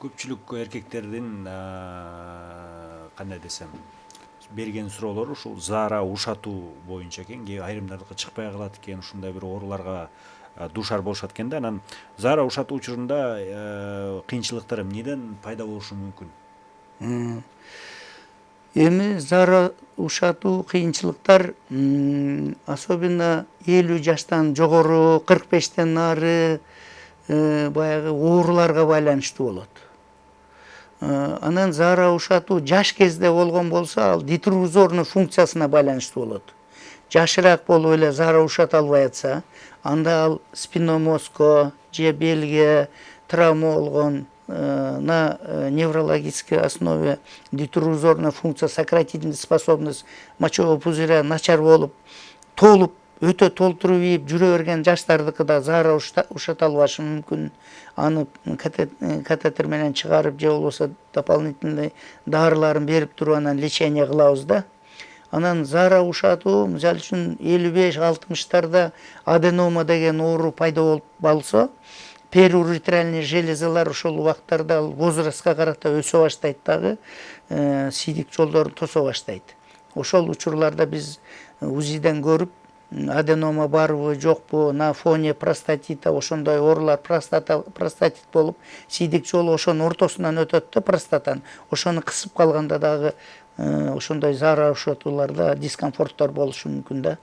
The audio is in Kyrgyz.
көпчүлүк эркектердин кандай десем берген суроолору ушул заара ушатуу боюнча экен. Айрымдардыкы чыкпай калат экен, ушундай бир ооруларга дуушар болушат экен да. Анан заара ушатуу учурунда кыйынчылыктар эмнеден пайда болушу мүмкүн? Эми заара ушатуу кыйынчылыктар особенно 50 жаштан жогору, 45тен нары баягы ооруларга байланыштуу болот. Анан заара ушатуу жаш кезде болгон болсо, ал дитрузорный функциясына байланыштуу болот. Жашыраак болуп эле заара ушата албай атса, анда ал спинной мозгко же белге травма болгон на неврологической основе дитрузорная функция, сократительная способность мочевого пузыря начар болуп, толуп, өтө толтуруп ийип жүрө берген жаштардыкы да заара ушата албашы мүмкүн. Аны катетер менен чыгарып же болбосо дополнительный дарыларын берип туруп анан лечение кылабыз да. Анан заара ушатуу, мисалы үчүн 55-60-тарда аденома деген оору пайда болуп калса, периуретральный железалар ошол убактарда возрастка карата өсө баштайт дагы, сийдик жолдорун тосо баштайт. Ошол учурларда биз УЗИден көрүп, аденома барбы жокпу, на фоне простатита ошондой оорулар, простатит болуп, сийдик жолу ошонун ортосунан өтөт да, простатаны. Ошону кысып калганда дагы ошондой заара ушатууларда дискомфорттор болушу мүмкүн да.